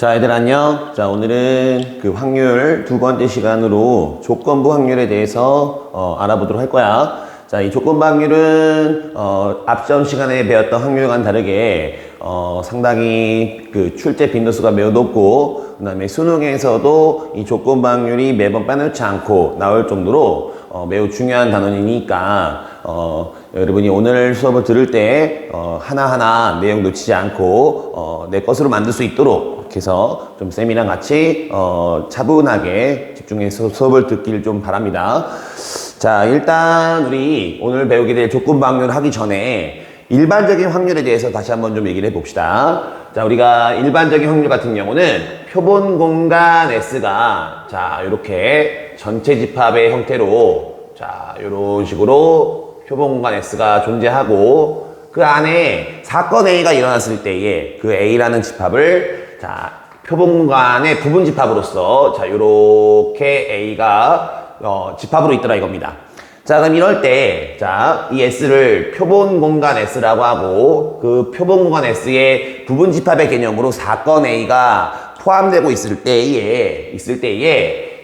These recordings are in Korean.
자, 얘들 안녕. 자, 오늘은 그 확률 두 번째 시간으로 조건부 확률에 대해서 알아보도록 할 거야. 자, 이 조건부 확률은 앞전 시간에 배웠던 확률과는 다르게 상당히 그 출제 빈도수가 매우 높고, 그 다음에 수능에서도 이 조건부 확률이 매번 빼놓지 않고 나올 정도로 매우 중요한 단원이니까 여러분이 오늘 수업을 들을 때 하나하나 내용 놓치지 않고 내 것으로 만들 수 있도록 이렇게 해서 좀 쌤이랑 같이 차분하게 집중해서 수업을 듣길 좀 바랍니다. 자, 일단 우리 오늘 배우게 될 조건부 확률을 하기 전에 일반적인 확률에 대해서 다시 한번 좀 얘기를 해봅시다. 자, 우리가 일반적인 확률 같은 경우는 표본 공간 S가 자, 이렇게 전체 집합의 형태로 자, 이런 식으로 표본 공간 S가 존재하고 그 안에 사건 A가 일어났을 때에 그 A라는 집합을 자, 표본 공간의 부분 집합으로서 자, 요렇게 A가 집합으로 있더라 이겁니다. 자, 그럼 이럴 때, 자, 이 S를 표본 공간 S라고 하고, 그 표본 공간 S의 부분 집합의 개념으로 사건 A가 포함되고 있을 때에,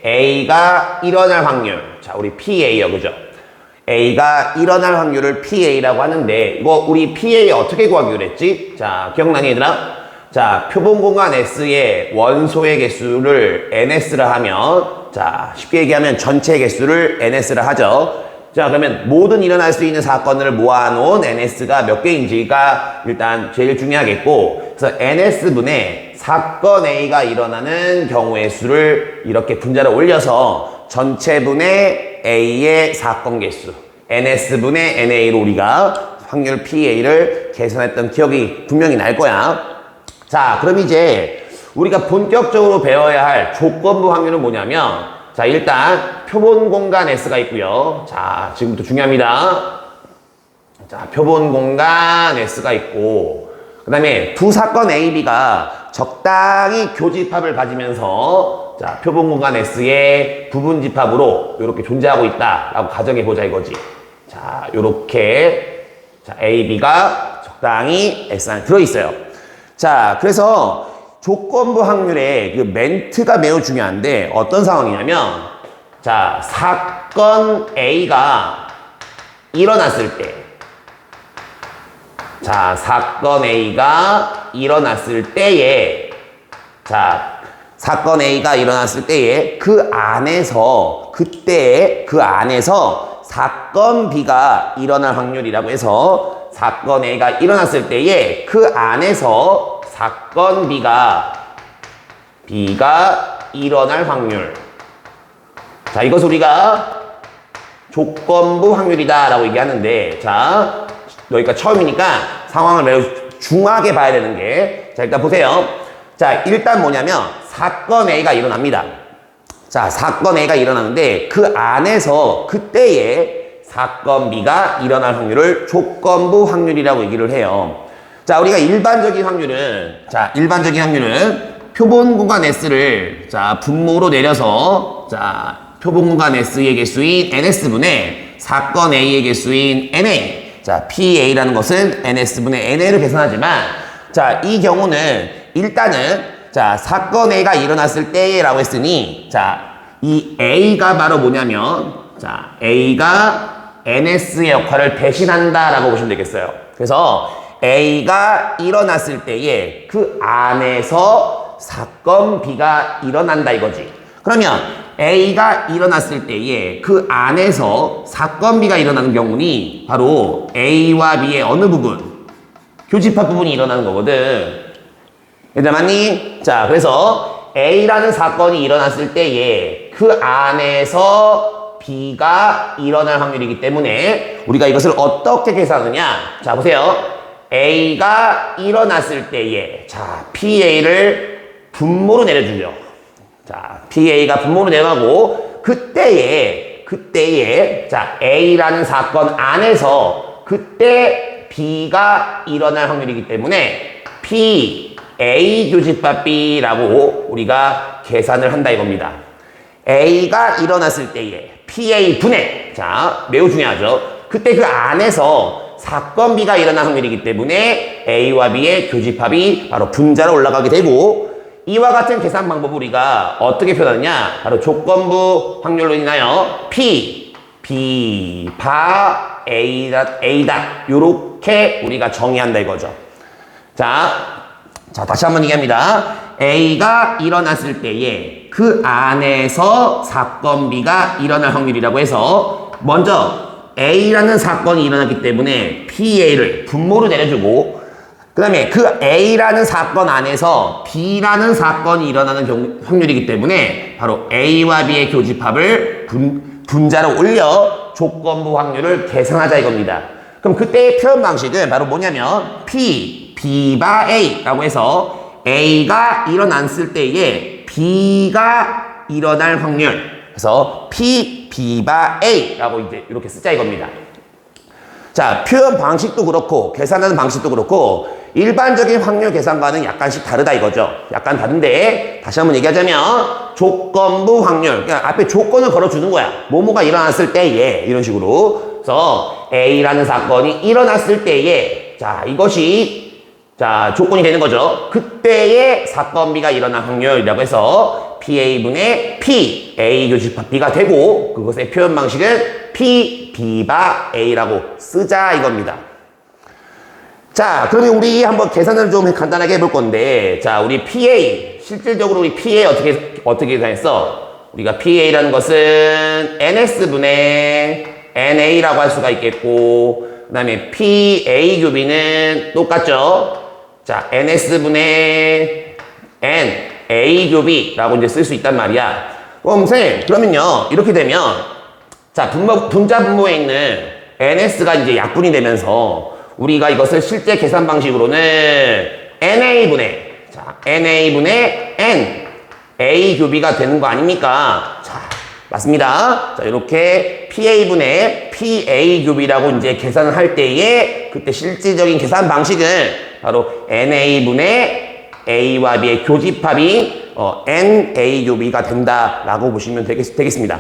A가 일어날 확률. 자, 우리 PA요, 그죠? A가 일어날 확률을 PA라고 하는데, 이거 우리 PA 어떻게 구하기로 했지? 자, 기억나니, 얘들아? 자, 표본 공간 S의 원소의 개수를 NS라 하면, 자, 쉽게 얘기하면 전체 개수를 NS라 하죠. 자, 그러면 모든 일어날 수 있는 사건을 모아놓은 NS가 몇 개인지가 일단 제일 중요하겠고, 그래서 NS분의 사건 A가 일어나는 경우의 수를 이렇게 분자를 올려서 전체분의 A의 사건 개수, NS분의 NA로 우리가 확률 PA를 계산했던 기억이 분명히 날 거야. 자, 그럼 이제 우리가 본격적으로 배워야 할 조건부 확률은 뭐냐면, 자, 일단 표본 공간 S가 있고요. 자, 지금부터 중요합니다. 자, 표본 공간 S가 있고, 그 다음에 두 사건 A, B가 적당히 교집합을 가지면서 자, 표본 공간 S의 부분 집합으로 이렇게 존재하고 있다라고 가정해보자 이거지. 자, 요렇게 자, A, B가 적당히 S 안에 들어있어요. 자, 그래서 조건부 확률의 그 멘트가 매우 중요한데 어떤 상황이냐면, 자, 사건 A가 일어났을 때, 자, 사건 A가 일어났을 때에, 자, 사건 A가 일어났을 때에 그 안에서, 그때 그 안에서 사건 B가 일어날 확률이라고 해서 사건 A가 일어났을 때에 그 안에서 사건 B가 일어날 확률. 자, 이것을 우리가 조건부 확률이다 라고 얘기하는데, 자, 여기가 처음이니까 상황을 매우 중하게 봐야 되는 게, 자, 일단 보세요. 자, 일단 뭐냐면 사건 A가 일어납니다. 자, 사건 A가 일어나는데 그 안에서 그때에 사건 B가 일어날 확률을 조건부 확률이라고 얘기를 해요. 자, 우리가 일반적인 확률은 표본 공간 S를 자, 분모로 내려서 자, 표본 공간 S의 개수인 NS분의 사건 A의 개수인 NA. 자, PA라는 것은 NS분의 NA를 계산하지만, 자, 이 경우는 일단은 자, 사건 A가 일어났을 때라고 했으니, 자, 이 A가 바로 뭐냐면, 자, A가 NS의 역할을 대신한다라고 보시면 되겠어요. 그래서 A가 일어났을 때에 그 안에서 사건 B가 일어난다 이거지. 그러면 A가 일어났을 때에 그 안에서 사건 B가 일어나는 경우니 바로 A와 B의 어느 부분? 교집합 부분이 일어나는 거거든. 얘들아 맞니? 자, 그래서 A라는 사건이 일어났을 때에 그 안에서 B가 일어날 확률이기 때문에 우리가 이것을 어떻게 계산하느냐? 자, 보세요. A가 일어났을 때에 자, PA를 분모로 내려주죠. 자, PA가 분모로 내려가고 그때에 자, A라는 사건 안에서 그때 B가 일어날 확률이기 때문에 PA 교집합 B라고 우리가 계산을 한다 이겁니다. A가 일어났을 때에 PA 분의 자, 매우 중요하죠. 그때 그 안에서 사건 B가 일어날 확률이기 때문에 A와 B의 교집합이 바로 분자로 올라가게 되고 이와 같은 계산 방법을 우리가 어떻게 표현하느냐? 바로 조건부 확률로 인하여 P, B, 바, A, 요렇게 우리가 정의한다 이거죠. 자, 다시 한번 얘기합니다. A가 일어났을 때에 그 안에서 사건 B가 일어날 확률이라고 해서 먼저 A라는 사건이 일어났기 때문에 PA를 분모로 내려주고 그 다음에 그 A라는 사건 안에서 B라는 사건이 일어나는 확률이기 때문에 바로 A와 B의 교집합을 분자로 올려 조건부 확률을 계산하자 이겁니다. 그럼 그때의 표현 방식은 바로 뭐냐면 P, B바 A라고 해서 A가 일어났을 때에 B가 일어날 확률 그래서 P, B바 A라고 이제 이렇게 쓰자 이겁니다. 자, 표현 방식도 그렇고 계산하는 방식도 그렇고 일반적인 확률 계산과는 약간씩 다르다 이거죠. 약간 다른데 다시 한번 얘기하자면 조건부 확률 그냥 앞에 조건을 걸어주는 거야. 뭐뭐가 일어났을 때에 이런 식으로 그래서 A라는 사건이 일어났을 때에 자 이것이 자 조건이 되는 거죠. 그때의 사건 B가 일어날 확률이라고 해서 PA분의 P, A 교집합 B가 되고 그것의 표현 방식은 P, B바 A라고 쓰자 이겁니다. 자, 그러면 우리 한번 계산을 좀 간단하게 해볼 건데 자, 우리 PA, 실질적으로 우리 PA 어떻게 계산했어? 우리가 PA라는 것은 NS분의 NA라고 할 수가 있겠고 그 다음에 PA 교비는 똑같죠? 자, NS분의 NA 교비라고 이제 쓸 수 있단 말이야. 그러면요, 이렇게 되면 자, 분자 분모에 있는 NS가 이제 약분이 되면서 우리가 이것을 실제 계산 방식으로는 NA분의 N A 교비가 되는 거 아닙니까? 자, 맞습니다. 자, 이렇게 PA분의 PA 교비라고 이제 계산을 할 때에 그때 실질적인 계산 방식은 바로 NA분의 A와 B의 교집합이 NA 교비가 된다라고 보시면 되겠습니다.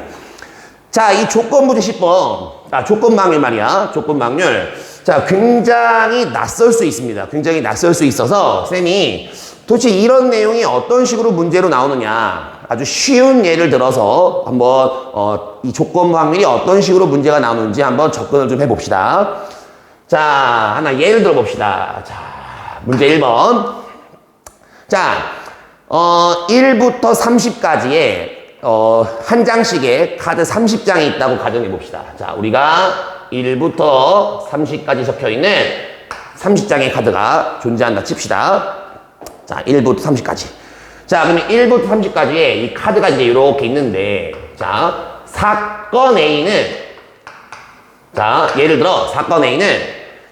자, 이 조건부 제시법, 조건방률 말이야. 조건방률. 자, 굉장히 낯설 수 있습니다. 굉장히 낯설 수 있어서 쌤이 도대체 이런 내용이 어떤 식으로 문제로 나오느냐 아주 쉬운 예를 들어서 한번 이 조건부 확률이 어떤 식으로 문제가 나오는지 한번 접근을 좀 해봅시다. 자, 하나 예를 들어봅시다. 자, 문제 1번. 자, 1부터 30까지의 한 장씩의 카드 30장이 있다고 가정해 봅시다. 자, 우리가 1부터 30까지 적혀있는 30장의 카드가 존재한다 칩시다. 자, 1부터 30까지. 자, 그러면 1부터 30까지에 이 카드가 이제 이렇게 있는데, 자, 사건 A는, 자, 예를 들어, 사건 A는,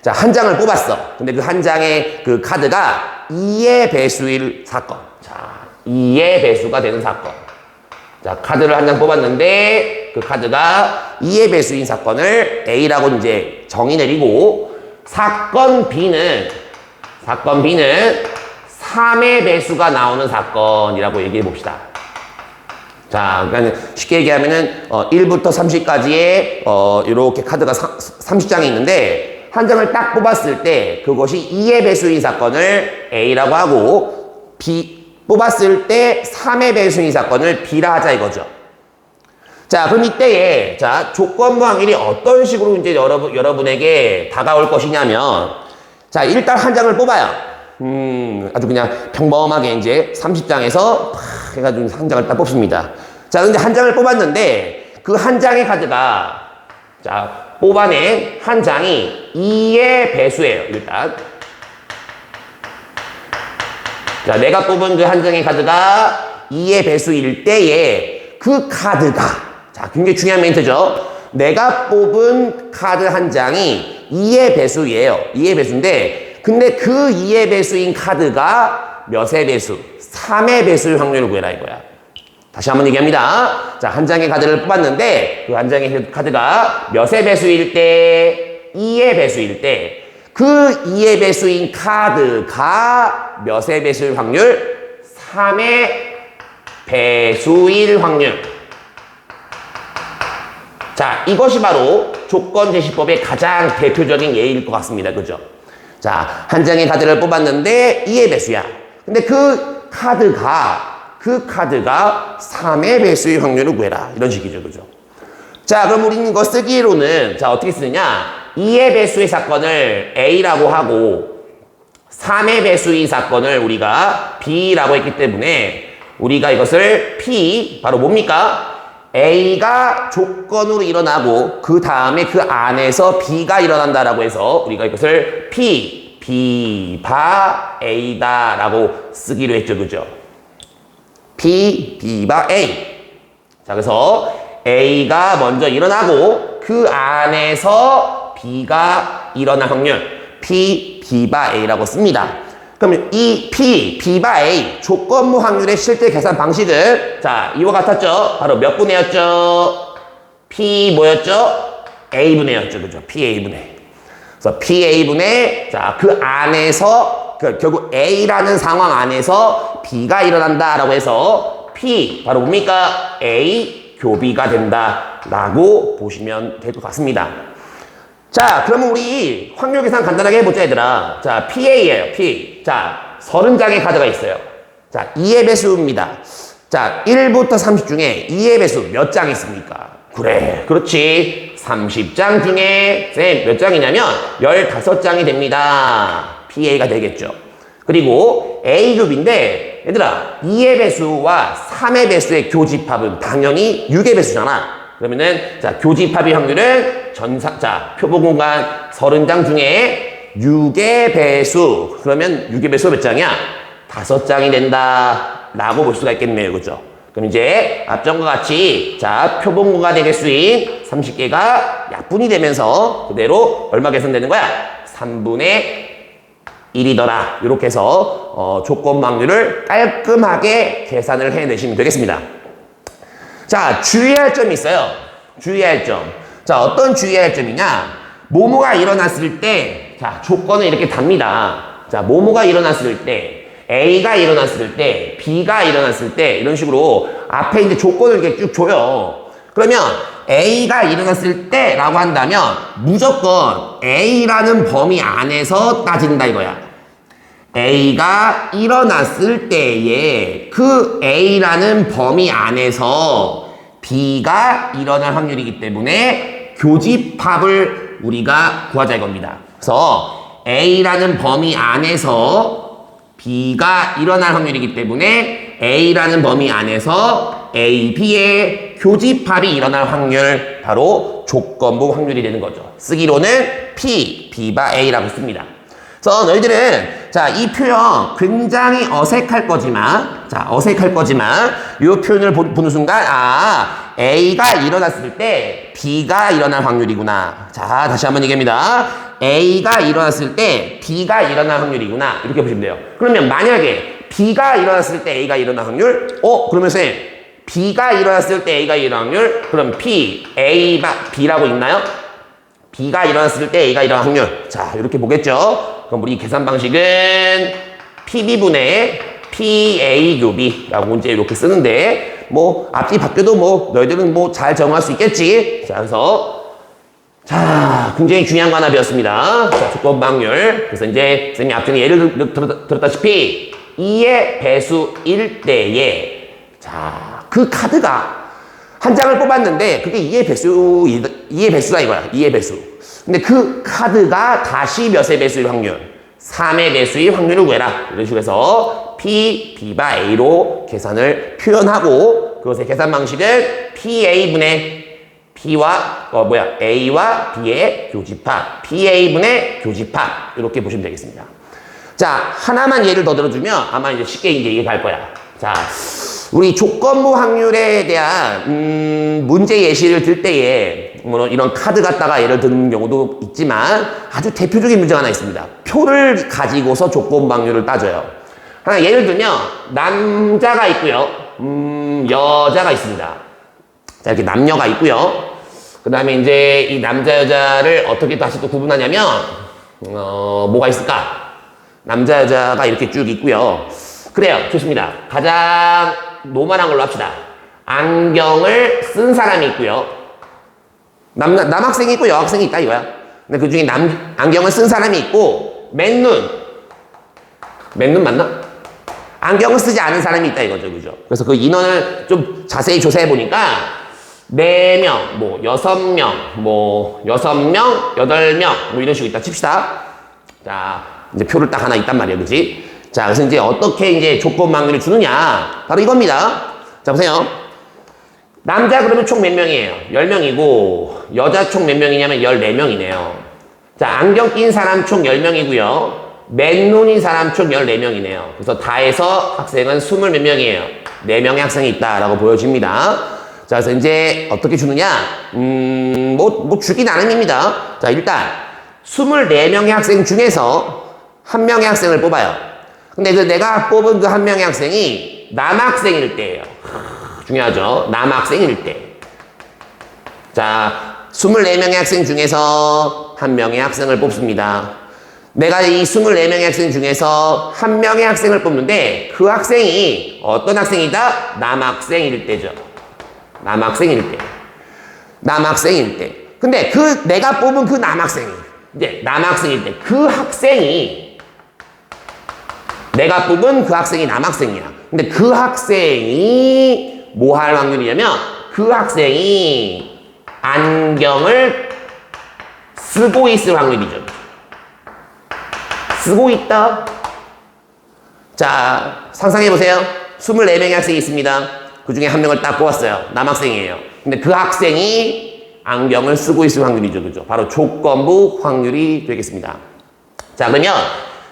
자, 한 장을 뽑았어. 근데 그 한 장의 그 카드가 2의 배수일 사건. 자, 2의 배수가 되는 사건. 자, 카드를 한 장 뽑았는데 그 카드가 2의 배수인 사건을 A라고 이제 정의 내리고 사건 B는 3의 배수가 나오는 사건이라고 얘기해 봅시다. 자, 그러니까 쉽게 얘기하면은 1부터 30까지의 이렇게 카드가 30장이 있는데 한 장을 딱 뽑았을 때 그것이 2의 배수인 사건을 A라고 하고 뽑았을 때 3의 배수인 사건을 B라 하자 이거죠. 자, 그럼 이때에 자, 조건부 확률이 어떤 식으로 이제 여러분에게 다가올 것이냐면 자, 일단 한 장을 뽑아요. 아주 그냥 평범하게 이제 30장에서 팍 해가지고 한 장을 딱 뽑습니다. 자, 근데 한 장을 뽑았는데 그 한 장의 카드가 자, 뽑아낸 한 장이 2의 배수예요, 일단. 자, 내가 뽑은 그 한 장의 카드가 2의 배수일 때에 그 카드가, 자, 굉장히 중요한 멘트죠. 내가 뽑은 카드 한 장이 2의 배수예요. 2의 배수인데, 근데 그 2의 배수인 카드가 몇의 배수? 3의 배수일 확률을 구해라 이거야. 다시 한번 얘기합니다. 자, 한 장의 카드를 뽑았는데, 그 한 장의 카드가 몇의 배수일 때? 2의 배수일 때, 그 2의 배수인 카드가 몇의 배수일 확률? 3의 배수일 확률. 자, 이것이 바로 조건제시법의 가장 대표적인 예일 것 같습니다. 그죠? 자, 한 장의 카드를 뽑았는데 2의 배수야. 근데 그 그 카드가 3의 배수의 확률을 구해라. 이런 식이죠. 그죠? 자, 그럼 우리는 이거 쓰기로는, 자, 어떻게 쓰느냐? 2의 배수의 사건을 A라고 하고, 3의 배수의 사건을 우리가 B라고 했기 때문에, 우리가 이것을 P, 바로 뭡니까? A가 조건으로 일어나고, 그 다음에 그 안에서 B가 일어난다라고 해서, 우리가 이것을 P, B, 바, A다 라고 쓰기로 했죠. 그죠? P, B, 바, A. 자, 그래서 A가 먼저 일어나고 그 안에서 B가 일어날 확률 P, B, 바, A라고 씁니다. 그러면 이 P, B, 바, A 조건부 확률의 실제 계산 방식은 자, 이와 같았죠? 바로 몇 분의였죠? P 뭐였죠? A분의 였죠. 그죠? PA분의. 그래서 PA분의 자, 그 안에서 결국 A라는 상황 안에서 B가 일어난다라고 해서 P 바로 뭡니까? A 교비가 된다라고 보시면 될 것 같습니다. 자, 그러면 우리 확률 계산 간단하게 해보자, 얘들아. 자, PA예요, P. 자, 30장의 카드가 있어요. 자, 2의 배수입니다. 자, 1부터 30 중에 2의 배수 몇 장 있습니까? 그래, 그렇지. 30장 중에 쌤 몇 장이냐면 15장이 됩니다. PA가 되겠죠. 그리고 A급인데 얘들아 2의 배수와 3의 배수의 교집합은 당연히 6의 배수잖아. 그러면은 자 교집합의 확률은 자 표본공간 30장 중에 6의 배수 그러면 6의 배수 몇 장이야? 5장이 된다 라고 볼 수가 있겠네요. 그죠? 그럼 이제 앞전과 같이 자 표본공간의 개수인 30개가 약분이 되면서 그대로 얼마 계산되는 거야? 3분의 1이더라. 이렇게 해서 조건 확률을 깔끔하게 계산을 해내시면 되겠습니다. 자, 주의할 점이 있어요. 주의할 점. 자, 어떤 주의할 점이냐? 뭐뭐가 일어났을 때, 자, 조건을 이렇게 답니다. 자, 뭐뭐가 일어났을 때, A가 일어났을 때, B가 일어났을 때, 이런 식으로 앞에 이제 조건을 이렇게 쭉 줘요. 그러면 A가 일어났을 때 라고 한다면 무조건 A라는 범위 안에서 따진다 이거야. A가 일어났을 때에 그 A라는 범위 안에서 B가 일어날 확률이기 때문에 교집합을 우리가 구하자 이겁니다. 그래서 A라는 범위 안에서 B가 일어날 확률이기 때문에 A라는 범위 안에서 A, B의 교집합이 일어날 확률 바로 조건부 확률이 되는 거죠. 쓰기로는 P, B, 바 A라고 씁니다. 그래서 너희들은 자, 이 표현 굉장히 어색할 거지만 자, 어색할 거지만 이 표현을 보는 순간 아, A가 일어났을 때 B가 일어날 확률이구나. 자, 다시 한번 얘기합니다. A가 일어났을 때 B가 일어날 확률이구나. 이렇게 보시면 돼요. 그러면 만약에 B가 일어났을 때 A가 일어날 확률? 그러면 쌤 B가 일어났을 때 A가 일어날 확률? 그럼 P, A, B라고 있나요? B가 일어났을 때 A가 일어날 확률. 자, 이렇게 보겠죠? 그럼 우리 계산 방식은 PB분의 PA 교비라고 이제 이렇게 쓰는데 뭐 앞뒤 바뀌어도 뭐 너희들은 뭐 잘 정할 수 있겠지. 자, 그래서 자, 굉장히 중요한 거 하나 배웠습니다. 자, 조건 확률. 그래서 이제 선생님이 앞전에 예를 들었다시피 2의 배수일 때에 자, 그 카드가 한 장을 뽑았는데 그게 2의 배수다 이거야. 2의 배수. 근데 그 카드가 다시 몇의 배수일 확률? 3의 배수일 확률을 구해라. 이런 식으로 해서 P, B, 바 A로 계산을 표현하고 그것의 계산 방식은 PA분의 A와 B의 교집합, PA분의 교집합 이렇게 보시면 되겠습니다. 자, 하나만 예를 더 들어주면 아마 이제 쉽게 이제 이해가 갈 거야. 자, 우리 조건부 확률에 대한 문제 예시를 들 때에 물론 이런 카드 갖다가 예를 드는 경우도 있지만 아주 대표적인 문제가 하나 있습니다. 표를 가지고서 조건부 확률을 따져요. 하나 예를 들면 남자가 있고요. 여자가 있습니다. 자, 이렇게 남녀가 있고요. 그 다음에 이제 이 남자 여자를 어떻게 다시 또 구분하냐면 뭐가 있을까? 남자 여자가 이렇게 쭉 있고요. 그래요. 좋습니다. 가장 노멀한 걸로 합시다. 안경을 쓴 사람이 있고요. 남학생이 있고 여학생이 있다 이거야. 근데 그 중에 안경을 쓴 사람이 있고 맨눈 맞나? 안경을 쓰지 않은 사람이 있다 이거죠. 그죠? 그래서 그 인원을 좀 자세히 조사해 보니까 4명, 뭐 6명, 뭐 6명, 8명 뭐 이런 식으로 있다 칩시다. 자, 이제 표를 딱 하나 있단 말이에요. 그지? 자, 그래서 이제 어떻게 이제 조건 확률을 주느냐? 바로 이겁니다. 자, 보세요. 남자 그러면 총 몇 명이에요? 10명이고 여자 총 몇 명이냐면 14명이네요. 자, 안경 낀 사람 총 10명이고요. 맨눈인 사람 총 14명이네요. 그래서 다 해서 학생은 20 몇 명이에요. 4명의 학생이 있다라고 보여집니다. 자, 그래서 이제 어떻게 주느냐? 뭐 주기 나름입니다. 자, 일단 24명의 학생 중에서 1명의 학생을 뽑아요. 근데 그 내가 뽑은 그 1명의 학생이 남학생일 때예요. 중요하죠. 남학생일 때. 자, 24명의 학생 중에서 1명의 학생을 뽑습니다. 내가 이 24명의 학생 중에서 1명의 학생을 뽑는데 그 학생이 어떤 학생이다? 남학생일 때죠. 남학생일 때. 남학생일 때. 근데 내가 뽑은 그 남학생이 이제 남학생일 때 그 학생이 내가 뽑은 그 학생이 남학생이야. 근데 그 학생이 뭐 할 확률이냐면 그 학생이 안경을 쓰고 있을 확률이죠. 쓰고 있다. 자, 상상해보세요. 24명의 학생이 있습니다. 그 중에 1명을 딱 뽑았어요. 남학생이에요. 근데 그 학생이 안경을 쓰고 있을 확률이죠. 그죠? 바로 조건부 확률이 되겠습니다. 자, 그러면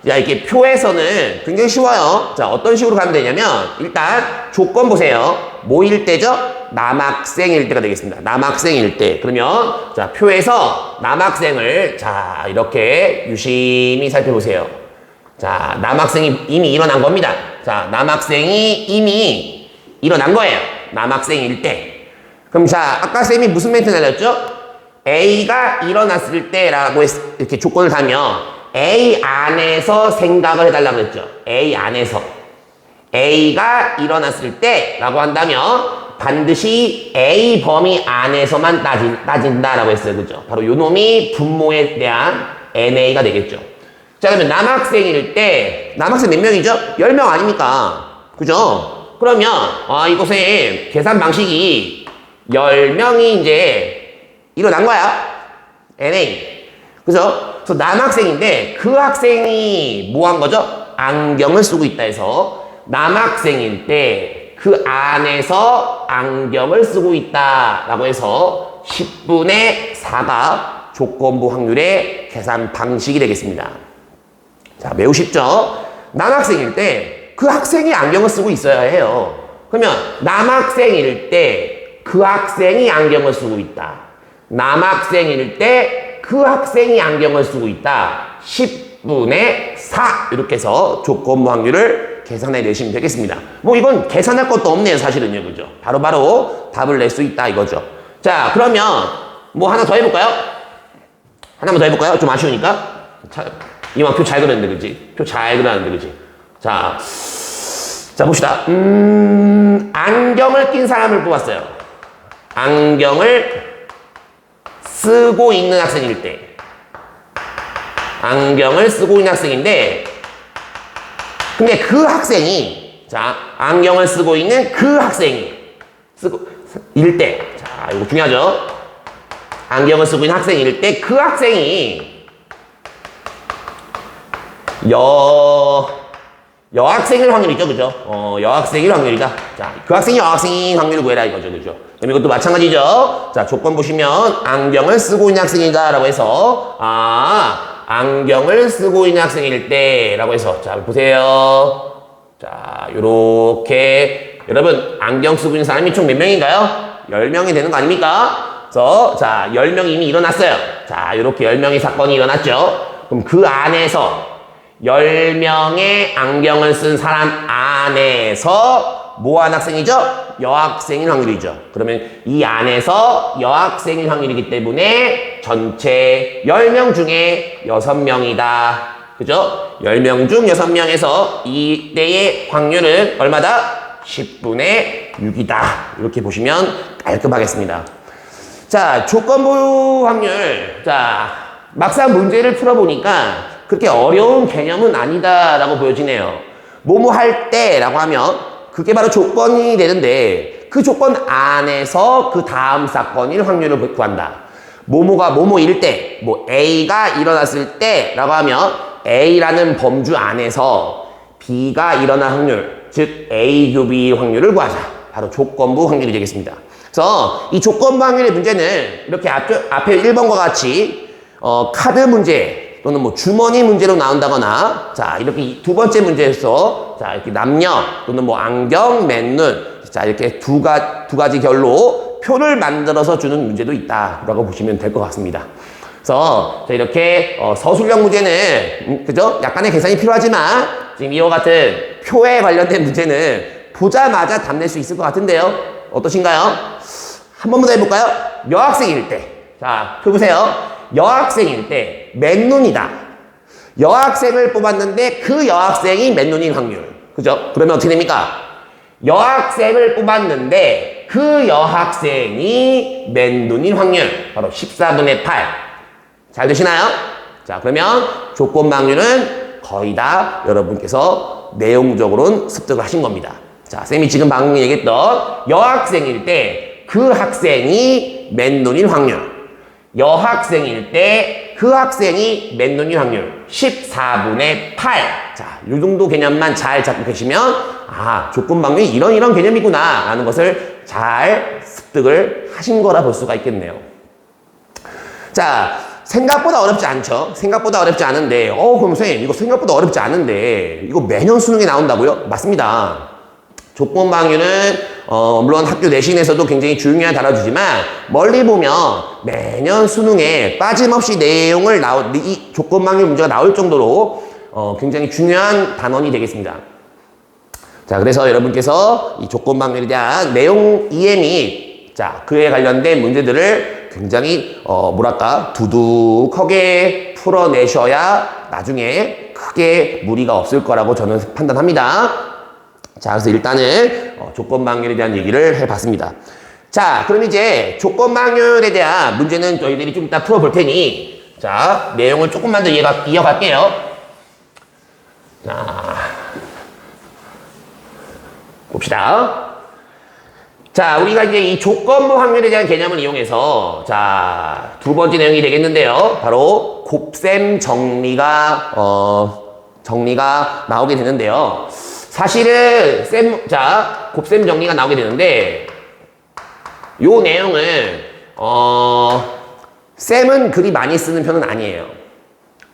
자, 이렇게 표에서는 굉장히 쉬워요. 자, 어떤 식으로 가면 되냐면 일단 조건 보세요. 뭐일 때죠? 남학생일 때가 되겠습니다. 남학생일 때. 그러면 자, 표에서 남학생을 자, 이렇게 유심히 살펴보세요. 자, 남학생이 이미 일어난 겁니다. 자, 남학생이 이미 일어난 거예요. 남학생일 때. 그럼 자, 아까 쌤이 무슨 멘트 날렸죠? A가 일어났을 때라고 이렇게 조건을 달면 A 안에서 생각을 해달라고 했죠. A 안에서. A가 일어났을 때 라고 한다면 반드시 A 범위 안에서만 따진다라고 했어요. 그죠? 바로 요 놈이 분모에 대한 NA가 되겠죠. 자, 그러면 남학생일 때, 남학생 몇 명이죠? 10명 아닙니까? 그죠? 그러면, 이곳에 계산 방식이 10명이 이제 일어난 거야. NA. 그죠? 그래서 남학생인데 그 학생이 뭐 한 거죠? 안경을 쓰고 있다 해서 남학생일 때 그 안에서 안경을 쓰고 있다 라고 해서 10분의 4가 조건부 확률의 계산 방식이 되겠습니다. 자, 매우 쉽죠? 남학생일 때 그 학생이 안경을 쓰고 있어야 해요. 그러면 남학생일 때 그 학생이 안경을 쓰고 있다. 남학생일 때 그 학생이 안경을 쓰고 있다. 10분의 4 이렇게 해서 조건부 확률을 계산해 내시면 되겠습니다. 뭐 이건 계산할 것도 없네요. 사실은요. 그죠? 바로바로 답을 낼 수 있다 이거죠. 자, 그러면 뭐 하나 더 해볼까요? 하나만 더 해볼까요? 좀 아쉬우니까. 이만 표 잘 그렸는데 그지? 표 잘 그렸는데 그지? 자, 봅시다. 안경을 낀 사람을 뽑았어요. 안경을 쓰고 있는 학생일 때. 안경을 쓰고 있는 학생인데, 근데 그 학생이, 자, 안경을 쓰고 있는 그 학생이, 일 때. 자, 이거 중요하죠? 안경을 쓰고 있는 학생일 때, 그 학생이, 여학생일 확률이죠, 그죠? 여학생일 확률이다. 자, 그 학생이 여학생인 확률을 구해라 이거죠, 그죠? 그럼 이것도 마찬가지죠. 자, 조건 보시면 안경을 쓰고 있는 학생이다라고 해서 안경을 쓰고 있는 학생일 때라고 해서 자, 보세요. 자, 요렇게 여러분 안경 쓰고 있는 사람이 총 몇 명인가요? 10명이 되는 거 아닙니까? 그래서 자, 10명이 이미 일어났어요. 자, 요렇게 10명의 사건이 일어났죠. 그럼 그 안에서 10명의 안경을 쓴 사람 안에서 뭐한 학생이죠? 여학생일 확률이죠. 그러면 이 안에서 여학생일 확률이기 때문에 전체 10명 중에 6명이다. 그죠? 10명 중 6명에서 이때의 확률은 얼마다? 10분의 6이다. 이렇게 보시면 깔끔하겠습니다. 자, 조건부 확률. 자, 막상 문제를 풀어보니까 그렇게 어려운 개념은 아니다라고 보여지네요. 뭐뭐 할 때라고 하면 그게 바로 조건이 되는데 그 조건 안에서 그 다음 사건일 확률을 구한다. 뭐뭐가 뭐뭐일 때, 뭐 A가 일어났을 때라고 하면 A라는 범주 안에서 B가 일어날 확률, 즉 A 교비 확률을 구하자. 바로 조건부 확률이 되겠습니다. 그래서 이 조건부 확률의 문제는 이렇게 앞에 1번과 같이 카드 문제 또는 뭐 주머니 문제로 나온다거나, 자 이렇게 두 번째 문제에서 자 이렇게 남녀 또는 뭐 안경, 맨눈, 자 이렇게 두 가지 결로 표를 만들어서 주는 문제도 있다라고 보시면 될 것 같습니다. 그래서 이렇게 서술형 문제는 그죠? 약간의 계산이 필요하지만 지금 이와 같은 표에 관련된 문제는 보자마자 답낼 수 있을 것 같은데요. 어떠신가요? 한 번만 더 해볼까요? 여학생일 때, 자 표 보세요. 여학생일 때 맨눈이다. 여학생을 뽑았는데 그 여학생이 맨눈인 확률, 그죠? 그러면 어떻게 됩니까? 여학생을 뽑았는데 그 여학생이 맨눈인 확률 바로 14분의 8. 잘 되시나요? 자 그러면 조건부 확률은 거의 다 여러분께서 내용적으로는 습득을 하신 겁니다. 자 쌤이 지금 방금 얘기했던 여학생일 때 그 학생이 맨눈인 확률, 여학생일 때 그 학생이 맨눈인 확률 14분의 8. 자, 이 정도 개념만 잘 잡고 계시면 아, 조건부 확률이 이런 개념이구나 라는 것을 잘 습득을 하신 거라 볼 수가 있겠네요. 자, 생각보다 어렵지 않죠? 생각보다 어렵지 않은데 그럼 선생님 이거 생각보다 어렵지 않은데 이거 매년 수능에 나온다고요? 맞습니다. 조건부 확률은 물론 학교 내신에서도 굉장히 중요한 단어주지만 멀리 보면 매년 수능에 빠짐없이 이 조건부 확률 문제가 나올 정도로 굉장히 중요한 단원이 되겠습니다. 자, 그래서 여러분께서 이 조건부 확률에 대한 내용 이해 및 자, 그에 관련된 문제들을 굉장히 두둑하게 풀어내셔야 나중에 크게 무리가 없을 거라고 저는 판단합니다. 자, 그래서 일단은 조건부 확률에 대한 얘기를 해봤습니다. 자, 그럼 이제 조건부 확률에 대한 문제는 저희들이 좀 이따 풀어볼 테니 자, 내용을 조금만 더 이어갈게요. 자, 봅시다. 자, 우리가 이제 이 조건부 확률에 대한 개념을 이용해서 자, 두 번째 내용이 되겠는데요. 바로 곱셈 정리가 나오게 되는데요. 사실은 곱셈 정리가 나오게 되는데 요 내용은 쌤은 그리 많이 쓰는 편은 아니에요.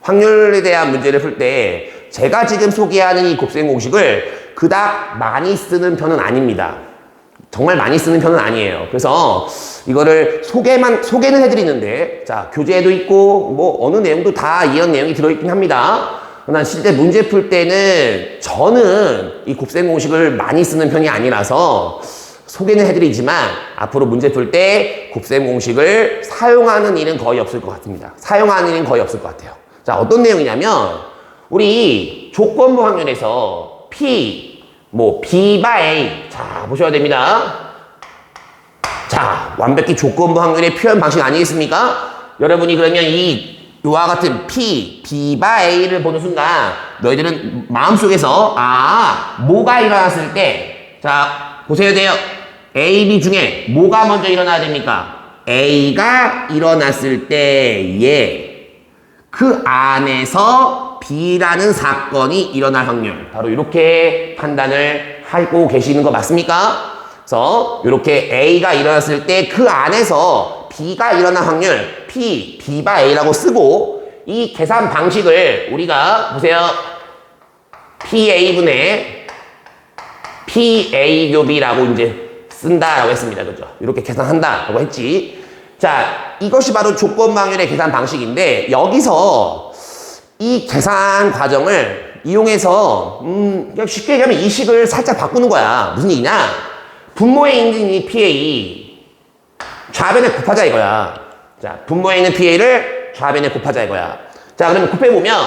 확률에 대한 문제를 풀 때 제가 지금 소개하는 이 곱셈 공식을 그닥 많이 쓰는 편은 아닙니다. 정말 많이 쓰는 편은 아니에요. 그래서 이거를 소개는 해드리는데 자, 교재에도 있고 뭐 어느 내용도 다 이런 내용이 들어있긴 합니다. 그러나 실제 문제 풀 때는 저는 이 곱셈 공식을 많이 쓰는 편이 아니라서 소개는 해드리지만 앞으로 문제 풀 때 곱셈 공식을 사용하는 일은 거의 없을 것 같습니다. 사용하는 일은 거의 없을 것 같아요. 자, 어떤 내용이냐면 우리 조건부 확률에서 P, B바 A 자, 보셔야 됩니다. 자, 완벽히 조건부 확률의 표현 방식 아니겠습니까? 여러분이 그러면 이와 같은 P, B바 A를 보는 순간 너희들은 마음속에서 뭐가 일어났을 때 자, 보셔야 돼요. A, B 중에 뭐가 먼저 일어나야 됩니까? A가 일어났을 때에 그 안에서 B라는 사건이 일어날 확률 바로 이렇게 판단을 하고 계시는 거 맞습니까? 그래서 이렇게 A가 일어났을 때 그 안에서 B가 일어날 확률 P, B바 A라고 쓰고 이 계산 방식을 우리가 보세요. PA분의 PA 교비라고 이제 쓴다라고 했습니다. 그죠? 이렇게 계산한다라고 했지. 자, 이것이 바로 조건부 확률의 계산 방식인데 여기서 이 계산 과정을 이용해서 쉽게 얘기하면 이 식을 살짝 바꾸는 거야. 무슨 얘기냐? 분모에 있는 이 PA 좌변에 곱하자 이거야. 자, 분모에 있는 PA를 좌변에 곱하자 이거야. 자, 그러면 곱해보면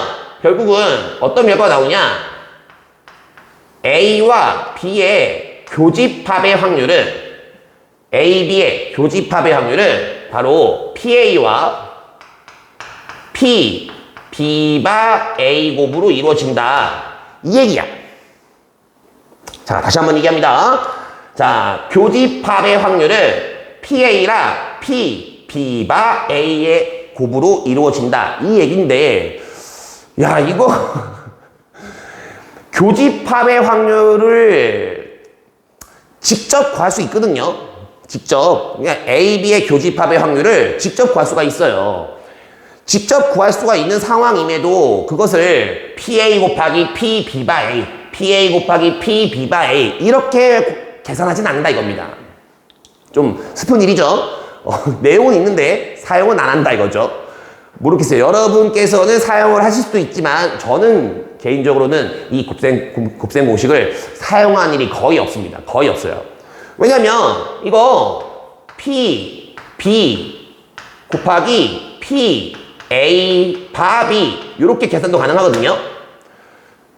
결국은 어떤 결과가 나오냐? A와 B의 교집합의 확률은 A, B의 교집합의 확률은 바로 PA와 P, B바 A 곱으로 이루어진다. 이 얘기야. 자, 다시 한번 얘기합니다. 자, 교집합의 확률을 PA라 P, B바 A의 곱으로 이루어진다. 이 얘기인데, 야, 이거, 교집합의 확률을 직접 구할 수 있거든요. 직접. 그러니까 A, B의 교집합의 확률을 직접 구할 수가 있어요. 직접 구할 수가 있는 상황임에도 그것을 PA 곱하기 P, B바 A, PA 곱하기 P, B바 A 이렇게 계산하진 않는다 이겁니다. 좀 슬픈 일이죠. 내용은 있는데 사용은 안 한다 이거죠. 모르겠어요. 여러분께서는 사용을 하실 수도 있지만 저는 개인적으로는 이 곱셈 공식을 사용한 일이 거의 없습니다. 거의 없어요. 왜냐면 이거 P, B 곱하기 P, A, 바, B 이렇게 계산도 가능하거든요.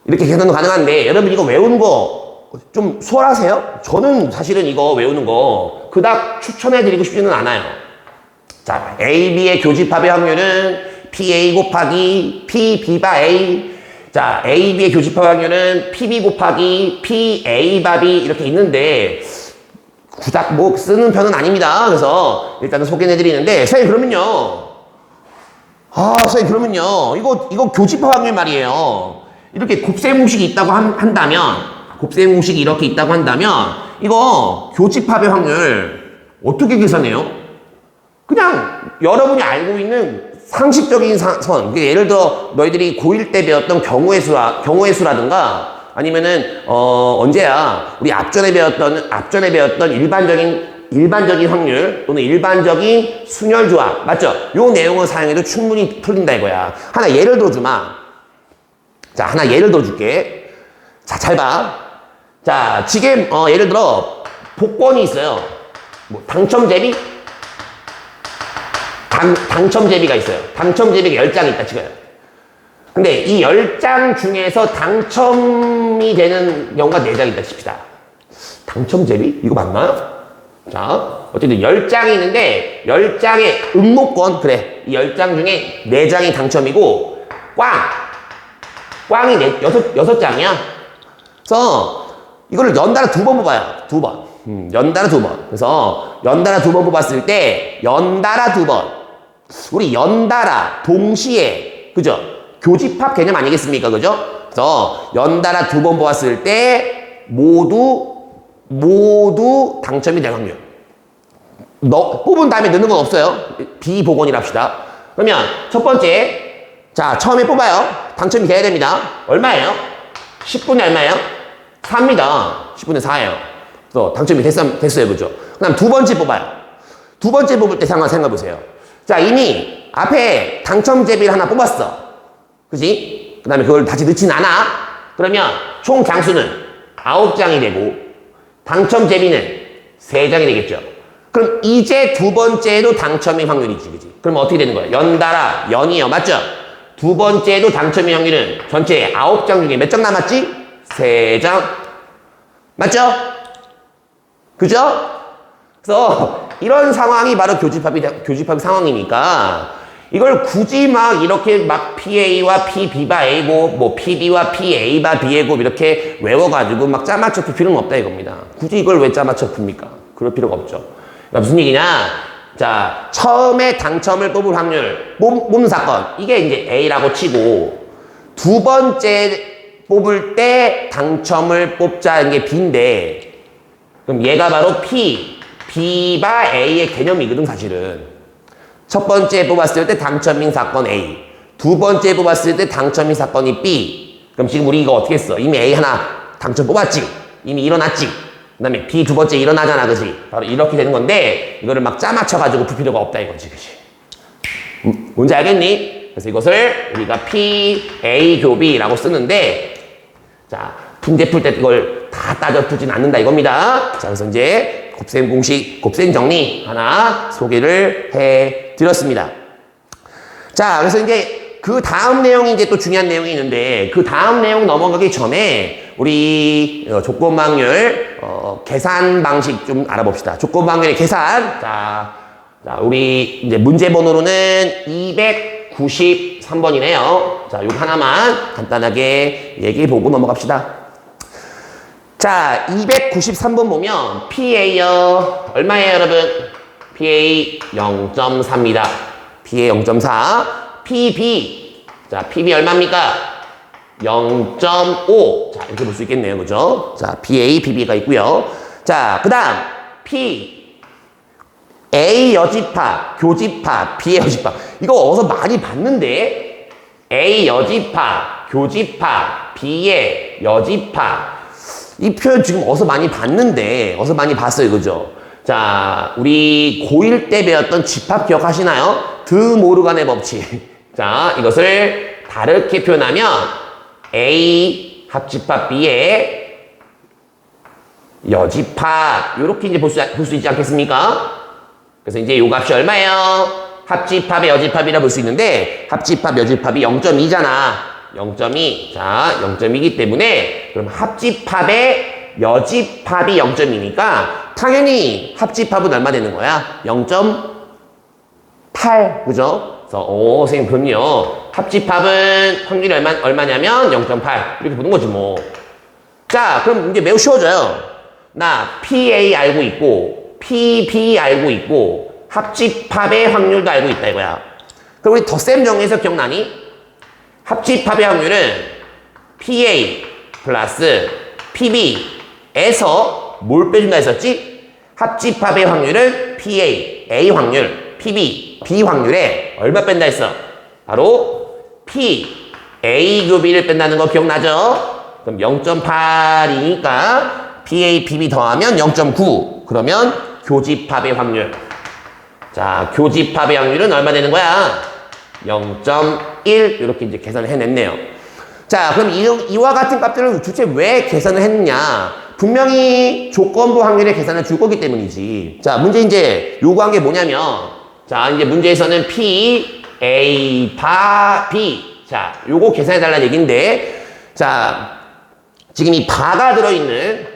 이렇게 계산도 가능한데 여러분 이거 외우는 거 좀 수월하세요? 저는 사실은 이거 외우는 거 그닥 추천해드리고 싶지는 않아요. 자, A, B의 교집합의 확률은 PA 곱하기 P, B바 A. 자, A, B의 교집합 확률은 PB 곱하기 PA 바 B 이렇게 있는데 그닥 뭐 쓰는 편은 아닙니다. 그래서 일단은 소개해드리는데 선생님 그러면요. 선생님 그러면요. 이거 교집합 확률 말이에요. 이렇게 곱셈 공식이 있다고 한다면 곱셈 공식이 이렇게 있다고 한다면 이거 교집합의 확률 어떻게 계산해요? 그냥 여러분이 알고 있는 상식적인 선. 예를 들어 너희들이 고1 때 배웠던 경우의 수라든가 아니면은 언제야? 우리 앞전에 배웠던 일반적인 확률 또는 일반적인 순열 조합 맞죠? 요 내용을 사용해도 충분히 풀린다 이거야. 하나 예를 들어주마. 자, 하나 예를 들어줄게. 자, 잘 봐. 자, 지금 예를 들어 복권이 있어요. 뭐 당첨제비? 당첨제비가 있어요. 당첨제비가 10장이 있다 치고요. 근데 이 10장 중에서 당첨이 되는 경우가 4장 있다 칩시다. 당첨제비? 이거 맞나요? 자, 어쨌든 10장이 있는데 10장의 응모권 그래. 이 10장 중에 4장이 당첨이고 꽝이 6장이야. 그래서 이거를 연달아 2번 뽑아요. 2번. 연달아 2번. 그래서 연달아 2번 뽑았을 때 연달아 2번. 우리 연달아 동시에 그죠? 교집합 개념 아니겠습니까? 그죠? 그래서 연달아 2번 뽑았을 때 모두 당첨이 될 확률. 뽑은 다음에 넣는 건 없어요. 비복원이라 합시다. 그러면 첫 번째 자 처음에 뽑아요. 당첨이 돼야 됩니다. 얼마예요? 10분의 얼마예요? 4입니다. 10분의 4예요. 그래서 당첨이 됐어요. 그죠? 그 다음 두 번째 뽑아요. 두 번째 뽑을 때 상황 생각해보세요. 자, 이미 앞에 당첨제비를 하나 뽑았어. 그지? 그 다음에 그걸 다시 넣진 않아. 그러면 총 장수는 9장이 되고 당첨제비는 3장이 되겠죠. 그럼 이제 두 번째도 당첨의 확률이지. 그지? 그럼 어떻게 되는 거예요? 연달아, 연이요. 맞죠? 두 번째도 당첨의 확률은 전체 9장 중에 몇 장 남았지? 3장. 맞죠? 그죠? 그래서 이런 상황이 바로 교집합의 상황이니까 이걸 굳이 막 이렇게 막 PA와 PB바 A고 뭐 PB와 PA바 B의 곱 이렇게 외워가지고 막 짜맞춰 풀 필요는 없다 이겁니다. 굳이 이걸 왜 짜맞춰 풉니까? 그럴 필요가 없죠. 그러니까 무슨 얘기냐? 자, 처음에 당첨을 뽑을 확률, 뽑는 사건. 이게 이제 A라고 치고 두 번째 뽑을 때 당첨을 뽑자는 게 B인데 그럼 얘가 바로 P, B바 A의 개념이거든 사실은. 첫 번째 뽑았을 때 당첨인 사건 A, 두 번째 뽑았을 때 당첨인 사건이 B. 그럼 지금 우리 이거 어떻게 했어? 이미 A 하나 당첨 뽑았지? 이미 일어났지? 그 다음에 B 두 번째 일어나잖아 그지? 바로 이렇게 되는 건데 이거를 막 짜맞춰가지고 풀 필요가 없다 이거지 그지? 뭔지 알겠니? 그래서 이것을 우리가 P, A 교비라고 쓰는데 자, 문제 풀 때 이걸 다 따져 풀진 않는다 이겁니다. 자, 그래서 이제 곱셈 공식, 곱셈 정리 하나 소개를 해 드렸습니다. 자, 그래서 이제 그 다음 내용이 이제 또 중요한 내용이 있는데 그 다음 내용 넘어가기 전에 우리 조건방률 계산 방식 좀 알아봅시다. 조건방률의 계산. 자, 우리 이제 문제 번호로는 293번이네요. 자, 이거 하나만 간단하게 얘기해 보고 넘어갑시다. 자, 293번 보면 PA요. 얼마예요, 여러분? PA 0.4입니다. PA 0.4. PB. 자, PB 얼마입니까? 0.5. 자, 이렇게 볼 수 있겠네요. 그죠? 자, PA, PB가 있고요. 자, 그 다음 P. A 여집합, 교집합, B의 여집합. 이거 어디서 많이 봤는데? A 여집합, 교집합, B의 여집합. 이 표현 지금 어디서 많이 봤는데, 어디서 많이 봤어요. 그죠? 자, 우리 고1 때 배웠던 집합 기억하시나요? 드모르간의 법칙. 자, 이것을 다르게 표현하면 A 합집합 B의 여집합. 요렇게 이제 볼 수 있지 않겠습니까? 그래서 이제 요 값이 얼마예요? 합집합의 여집합이라 볼 수 있는데, 합집합, 여집합이 0.2잖아. 0.2. 자, 0.2이기 때문에, 그럼 합집합의 여집합이 0.2니까, 당연히 합집합은 얼마 되는 거야? 0.8. 그죠? 그래서, 선생님, 그럼요. 합집합은 확률이 얼마냐면 0.8. 이렇게 보는 거지, 뭐. 자, 그럼 이제 매우 쉬워져요. 나 PA 알고 있고, PB 알고 있고, 합집합의 확률도 알고 있다, 이거야. 그럼 우리 덧셈 정리해서 기억나니? 합집합의 확률은 PA 플러스 PB에서 뭘 빼준다 했었지? 합집합의 확률은 PA, A 확률, PB, B 확률에 얼마 뺀다 했어? 바로 P, A 교 B를 뺀다는 거 기억나죠? 그럼 0.8이니까 PA, PB 더하면 0.9. 그러면 교집합의 확률. 자, 교집합의 확률은 얼마 되는 거야? 0.1. 이렇게 이제 계산을 해냈네요. 자, 그럼 이와 같은 값들을 도대체 왜 계산을 했느냐? 분명히 조건부 확률의 계산을 줄 거기 때문이지. 자, 문제 이제 요구한 게 뭐냐면, 자, 이제 문제에서는 P, A, 바, B. 자, 요거 계산해달라는 얘기인데, 자, 지금 이 바가 들어있는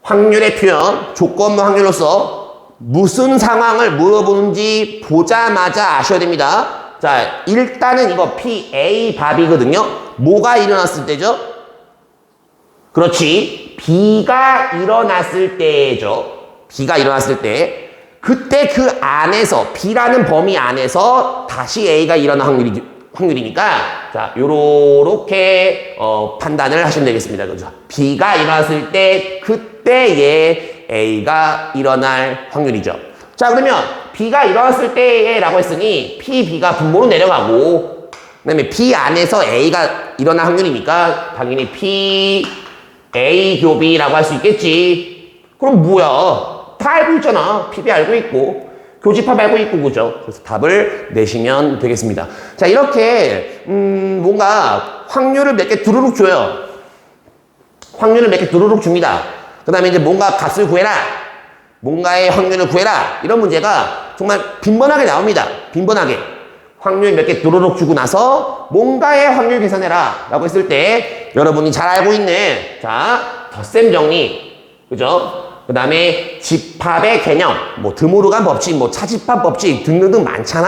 확률의 표현, 조건부 확률로서 무슨 상황을 물어보는지 보자마자 아셔야 됩니다. 자, 일단은 이거 P, A, 밥이거든요. 뭐가 일어났을 때죠? 그렇지. B가 일어났을 때죠. B가 일어났을 때. 그때 그 안에서, B라는 범위 안에서 다시 A가 일어난 확률이니까, 자, 요렇게, 판단을 하시면 되겠습니다. 그죠? B가 일어났을 때, 그때에 A가 일어날 확률이죠. 자, 그러면 B가 일어났을 때에 라고 했으니, P, B가 분모로 내려가고, 그 다음에 B 안에서 A가 일어날 확률이니까, 당연히 P, A 교비라고 할 수 있겠지. 그럼 뭐야? 다 알고 있잖아. PB 알고 있고, 교집합 알고 있고, 그죠? 그래서 답을 내시면 되겠습니다. 자, 이렇게, 뭔가 확률을 몇 개 두루룩 줘요. 확률을 몇 개 두루룩 줍니다. 그 다음에 이제 뭔가 값을 구해라. 뭔가의 확률을 구해라. 이런 문제가 정말 빈번하게 나옵니다. 빈번하게. 확률 몇 개 두루룩 주고 나서 뭔가의 확률 계산해라. 라고 했을 때 여러분이 잘 알고 있는, 자, 덧셈 정리. 그죠? 그 다음에 집합의 개념, 뭐 드모르간 법칙, 뭐 차집합 법칙 등등등 많잖아.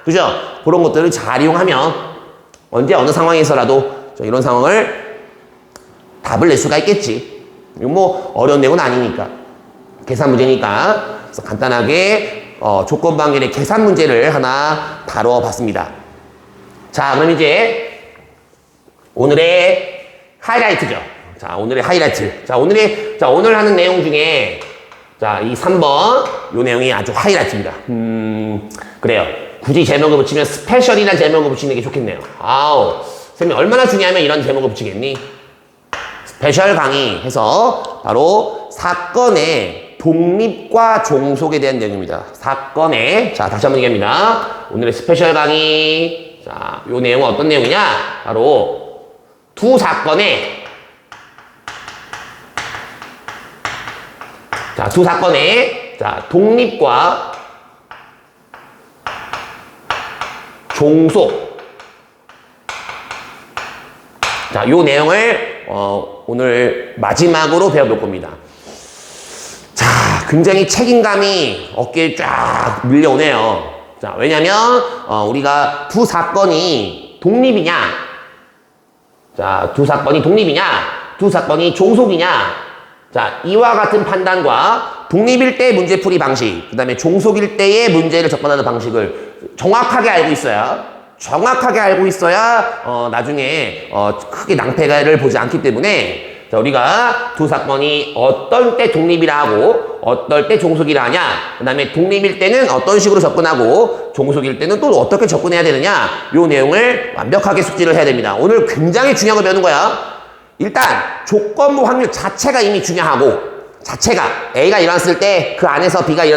그죠? 그런 것들을 잘 이용하면 언제 어느 상황에서라도 이런 상황을 답을 낼 수가 있겠지. 이거 뭐 어려운 내용은 아니니까. 계산 문제니까. 그래서 간단하게 조건부 확률의 계산 문제를 하나 다뤄봤습니다. 자, 그럼 이제 오늘의 하이라이트죠. 자, 오늘의 하이라이트. 자, 오늘 하는 내용 중에, 자, 이 3번, 요 내용이 아주 하이라이트입니다. 그래요. 굳이 제목을 붙이면 스페셜이라는 제목을 붙이는 게 좋겠네요. 아우, 선생님 얼마나 중요하면 이런 제목을 붙이겠니? 스페셜 강의 해서 바로 사건의 독립과 종속에 대한 내용입니다. 사건의, 자, 다시 한번 얘기합니다. 오늘의 스페셜 강의. 자, 요 내용은 어떤 내용이냐? 바로 두 사건의, 자, 두 사건의, 자, 독립과 종속. 자, 요 내용을, 오늘 마지막으로 배워볼 겁니다. 자, 굉장히 책임감이 어깨에 쫙 밀려오네요. 자, 왜냐면, 우리가 두 사건이 독립이냐, 자, 두 사건이 독립이냐, 두 사건이 종속이냐, 자, 이와 같은 판단과 독립일 때 문제풀이 방식, 그 다음에 종속일 때의 문제를 접근하는 방식을 정확하게 알고 있어야 나중에 크게 낭패를 보지 않기 때문에 자, 우리가 두 사건이 어떤 때 독립이라 하고 어떨 때 종속이라 하냐, 그 다음에 독립일 때는 어떤 식으로 접근하고 종속일 때는 또 어떻게 접근해야 되느냐, 요 내용을 완벽하게 숙지를 해야 됩니다. 오늘 굉장히 중요한 걸 배우는 거야. 일단 조건부 확률 자체가 이미 중요하고, 자체가 A가 일어났을 때 그 안에서 B가 일어났을 때